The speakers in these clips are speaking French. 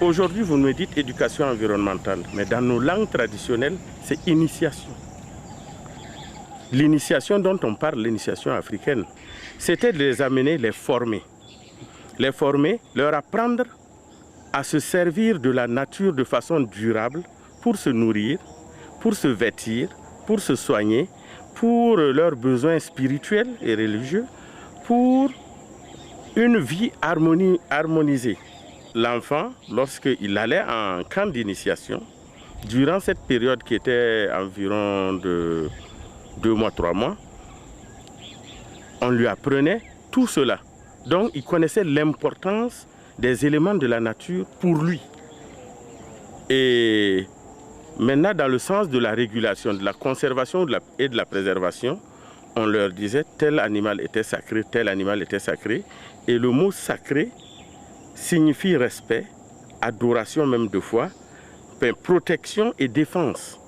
Aujourd'hui, vous me dites éducation environnementale, mais dans nos langues traditionnelles, c'est initiation. L'initiation dont on parle, l'initiation africaine, c'était de les amener, les former. Les former, leur apprendre à se servir de la nature de façon durable pour se nourrir, pour se vêtir, pour se soigner, pour leurs besoins spirituels et religieux, pour une vie harmonisée. L'enfant, lorsqu'il allait en camp d'initiation, durant cette période qui était environ de 2 mois, 3 mois, on lui apprenait tout cela. Donc il connaissait l'importance des éléments de la nature pour lui. Et maintenant, dans le sens de la régulation, de la conservation et de la préservation, on leur disait tel animal était sacré, tel animal était sacré. Et le mot sacré signifie respect, adoration même de foi, protection et défense.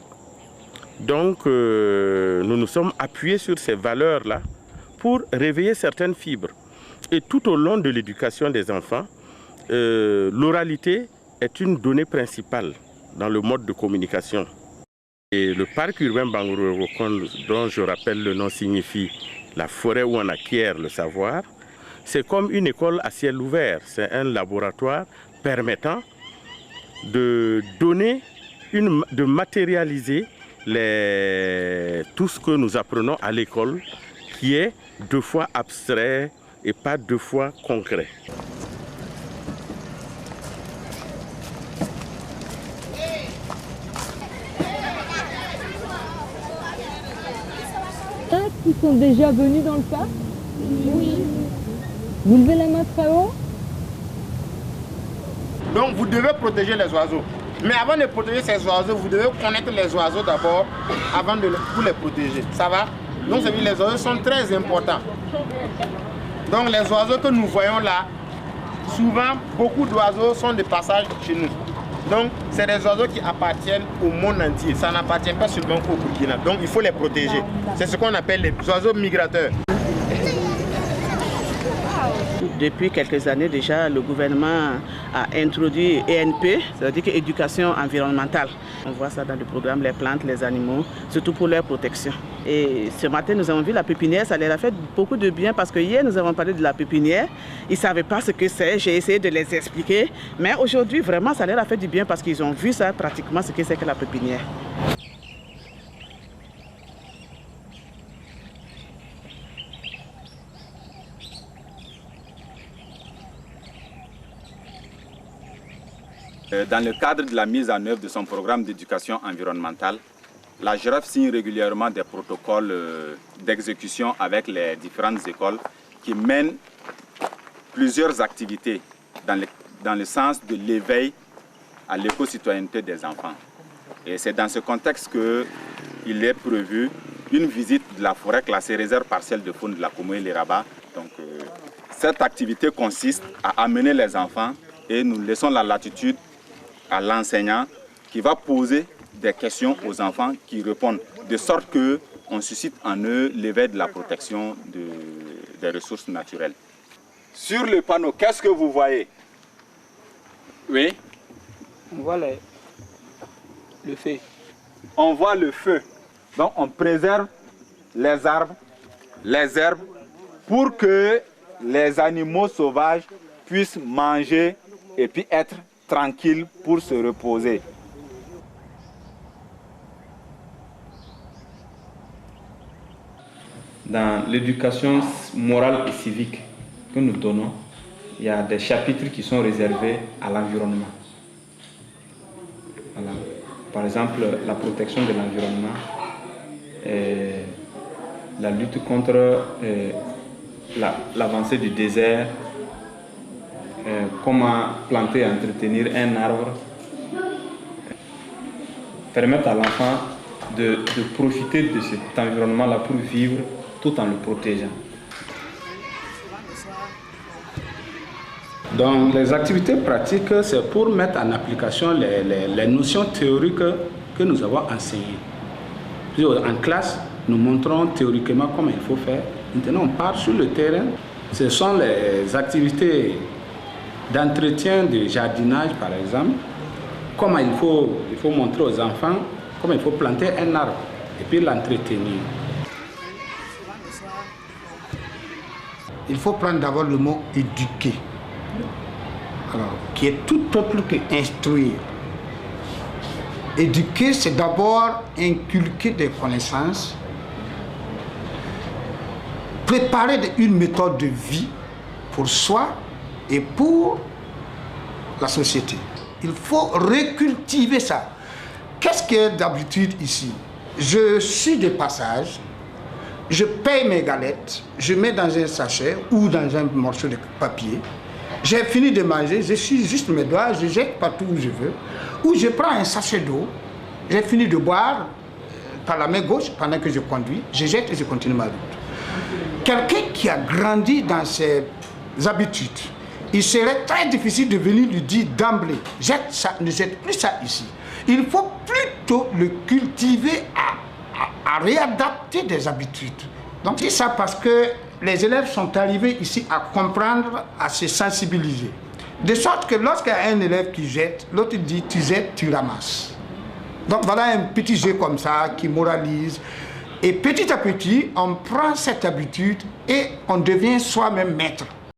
Donc nous nous sommes appuyés sur ces valeurs-là pour réveiller certaines fibres. Et tout au long de l'éducation des enfants, l'oralité est une donnée principale dans le mode de communication. Et le parc urbain Bangourou-Rokon, dont je rappelle le nom, signifie la forêt où on acquiert le savoir. C'est comme une école à ciel ouvert. C'est un laboratoire permettant de donner, de matérialiser tout ce que nous apprenons à l'école, qui est 2 fois abstrait et pas 2 fois concret. Qui sont déjà venus dans le parc? Oui. Vous levez la main très haut. Donc vous devez protéger les oiseaux. Mais avant de protéger ces oiseaux, vous devez connaître les oiseaux d'abord pour les protéger. Ça va? Donc ça veut dire que les oiseaux sont très importants. Donc les oiseaux que nous voyons là, souvent beaucoup d'oiseaux sont de passage chez nous. Donc c'est des oiseaux qui appartiennent au monde entier. Ça n'appartient pas seulement au Burkina. Donc il faut les protéger. C'est ce qu'on appelle les oiseaux migrateurs. Depuis quelques années déjà, le gouvernement a introduit ENP, c'est-à-dire que éducation environnementale. On voit ça dans le programme Les plantes, les animaux, surtout pour leur protection. Et ce matin, nous avons vu la pépinière, ça leur a fait beaucoup de bien parce que hier, nous avons parlé de la pépinière. Ils ne savaient pas ce que c'est, j'ai essayé de les expliquer. Mais aujourd'hui, vraiment, ça leur a fait du bien parce qu'ils ont vu ça pratiquement, ce que c'est que la pépinière. Dans le cadre de la mise en œuvre de son programme d'éducation environnementale, la GIRAF signe régulièrement des protocoles d'exécution avec les différentes écoles qui mènent plusieurs activités dans le sens de l'éveil à l'éco-citoyenneté des enfants. Et c'est dans ce contexte qu'il est prévu une visite de la forêt classée réserve partielle de faune de la Komoé-les-Rabats. Donc, cette activité consiste à amener les enfants et nous laissons la latitude à l'enseignant qui va poser des questions aux enfants qui répondent, de sorte qu'on suscite en eux l'éveil de la protection des ressources naturelles. Sur le panneau, qu'est-ce que vous voyez? Oui? On voit le feu. On voit le feu. Donc on préserve les arbres, les herbes, pour que les animaux sauvages puissent manger et puis être tranquilles pour se reposer. Dans l'éducation morale et civique que nous donnons, il y a des chapitres qui sont réservés à l'environnement. Voilà. Par exemple, la protection de l'environnement, la lutte contre l'avancée du désert, comment planter et entretenir un arbre, permettre à l'enfant de profiter de cet environnement-là pour vivre tout en le protégeant. Donc les activités pratiques, c'est pour mettre en application les notions théoriques que nous avons enseignées. Puis en classe, nous montrons théoriquement comment il faut faire. Maintenant, on part sur le terrain. Ce sont les activités d'entretien de jardinage, par exemple, comment il faut montrer aux enfants comment il faut planter un arbre et puis l'entretenir. Il faut prendre d'abord le mot éduquer, alors, qui est tout autre que instruire. Éduquer, c'est d'abord inculquer des connaissances, préparer une méthode de vie pour soi et pour la société. Il faut recultiver ça. Qu'est-ce qu'il y a d'habitude ici? Je suis de passage, je paye mes galettes, je mets dans un sachet ou dans un morceau de papier. J'ai fini de manger, je suis juste mes doigts, je jette partout où je veux. Ou je prends un sachet d'eau, j'ai fini de boire par la main gauche pendant que je conduis, je jette et je continue ma route. Quelqu'un qui a grandi dans ces habitudes, il serait très difficile de venir lui dire d'emblée, jette ça, ne jette plus ça ici. Il faut plutôt le cultiver à réadapter des habitudes. Donc je dis ça parce que les élèves sont arrivés ici à comprendre, à se sensibiliser. De sorte que lorsqu'il y a un élève qui jette, l'autre dit tu jettes, tu ramasses. Donc voilà un petit jeu comme ça qui moralise. Et petit à petit, on prend cette habitude et on devient soi-même maître.